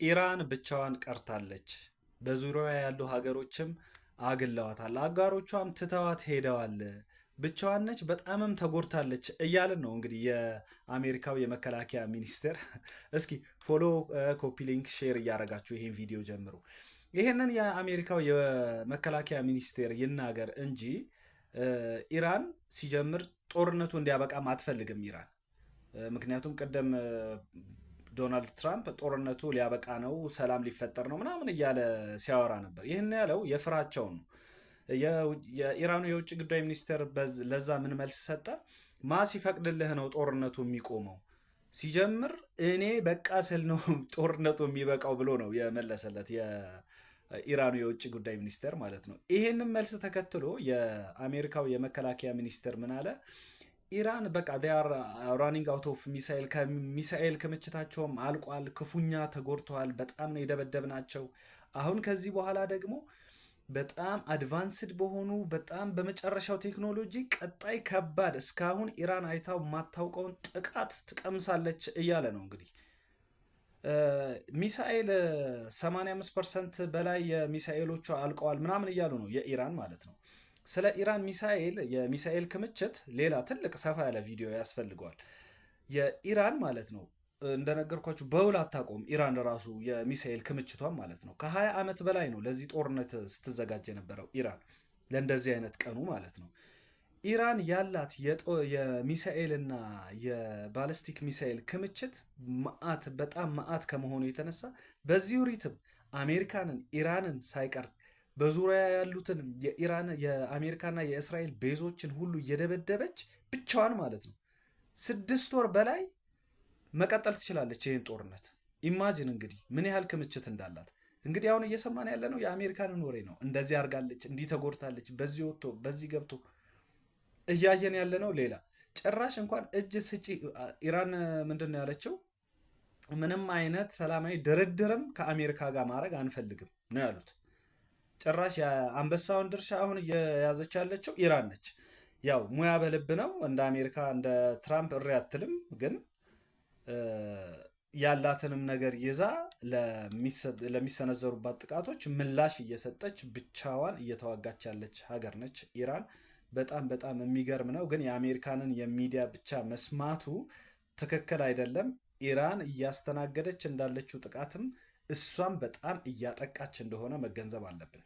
ኢራን ብቻዋን ቀርታለች። በዙሪያዋ ያሉ ሀገሮችም አግለዋታል። አጋሮቿም ትተዋት ሄደዋል። ብቻዋን ነች፣ በጣምም ተጎድታለች እያልን ነው እንግዲህ የአሜሪካው የመከላከያ ሚኒስቴር። እስኪ ፎሎ፣ ኮፒ ሊንክ፣ ሼር እያደረጋችሁ ይሄን ቪዲዮ ጀምሩ። ይሄንን የአሜሪካው የመከላከያ ሚኒስቴር ይናገር እንጂ ኢራን ሲጀምር ጦርነቱ እንዲያበቃም አትፈልግም ኢራን። ምክንያቱም ቅድም ዶናልድ ትራምፕ ጦርነቱ ሊያበቃ ነው፣ ሰላም ሊፈጠር ነው ምናምን እያለ ሲያወራ ነበር። ይህን ያለው የፍራቸው ነው። የኢራኑ የውጭ ጉዳይ ሚኒስቴር ለዛ ምን መልስ ሰጠ? ማ ሲፈቅድልህ ነው ጦርነቱ የሚቆመው? ሲጀምር እኔ በቃ ስል ነው ጦርነቱ የሚበቃው ብሎ ነው የመለሰለት የኢራኑ የውጭ ጉዳይ ሚኒስቴር ማለት ነው። ይሄንን መልስ ተከትሎ የአሜሪካው የመከላከያ ሚኒስቴር ምን አለ? ኢራን በቃ ራኒንግ አውት ኦፍ ሚሳኤል፣ ከሚሳኤል ክምችታቸውም አልቋል፣ ክፉኛ ተጎድተዋል፣ በጣም ነው የደበደብናቸው። አሁን ከዚህ በኋላ ደግሞ በጣም አድቫንስድ በሆኑ በጣም በመጨረሻው ቴክኖሎጂ ቀጣይ ከባድ እስካሁን ኢራን አይታው የማታውቀውን ጥቃት ትቀምሳለች እያለ ነው እንግዲህ። ሚሳኤል 85% በላይ የሚሳኤሎቹ አልቀዋል ምናምን እያሉ ነው የኢራን ማለት ነው። ስለ ኢራን ሚሳኤል የሚሳኤል ክምችት ሌላ ትልቅ ሰፋ ያለ ቪዲዮ ያስፈልገዋል። የኢራን ማለት ነው እንደነገርኳችሁ በውል አታቆም ኢራን ራሱ የሚሳኤል ክምችቷን ማለት ነው። ከ20 ዓመት በላይ ነው ለዚህ ጦርነት ስትዘጋጅ የነበረው ኢራን፣ ለእንደዚህ አይነት ቀኑ ማለት ነው። ኢራን ያላት የሚሳኤልና የባለስቲክ ሚሳኤል ክምችት መዓት፣ በጣም መዓት ከመሆኑ የተነሳ በዚሁ ሪትም አሜሪካንን ኢራንን ሳይቀር በዙሪያ ያሉትን የአሜሪካና የእስራኤል ቤዞችን ሁሉ እየደበደበች ብቻዋን ማለት ነው 6 ወር በላይ መቀጠል ትችላለች ይህን ጦርነት። ኢማጂን እንግዲህ ምን ያህል ክምችት እንዳላት። እንግዲህ አሁን እየሰማን ያለ ነው የአሜሪካንን ወሬ ነው። እንደዚህ አድርጋለች፣ እንዲህ ተጎድታለች፣ በዚህ ወጥቶ በዚህ ገብቶ እያየን ያለ ነው። ሌላ ጭራሽ እንኳን እጅ ስጪ ኢራን ምንድን ነው ያለችው? ምንም አይነት ሰላማዊ ድርድርም ከአሜሪካ ጋር ማድረግ አንፈልግም ነው ያሉት። ጭራሽ የአንበሳውን ድርሻ አሁን እየያዘች ያለችው ኢራን ነች። ያው ሙያ በልብ ነው፣ እንደ አሜሪካ እንደ ትራምፕ እሪ አትልም፣ ግን ያላትንም ነገር ይዛ ለሚሰነዘሩባት ጥቃቶች ምላሽ እየሰጠች ብቻዋን እየተዋጋች ያለች ሀገር ነች ኢራን። በጣም በጣም የሚገርም ነው። ግን የአሜሪካንን የሚዲያ ብቻ መስማቱ ትክክል አይደለም። ኢራን እያስተናገደች እንዳለችው ጥቃትም እሷም በጣም እያጠቃች እንደሆነ መገንዘብ አለብን።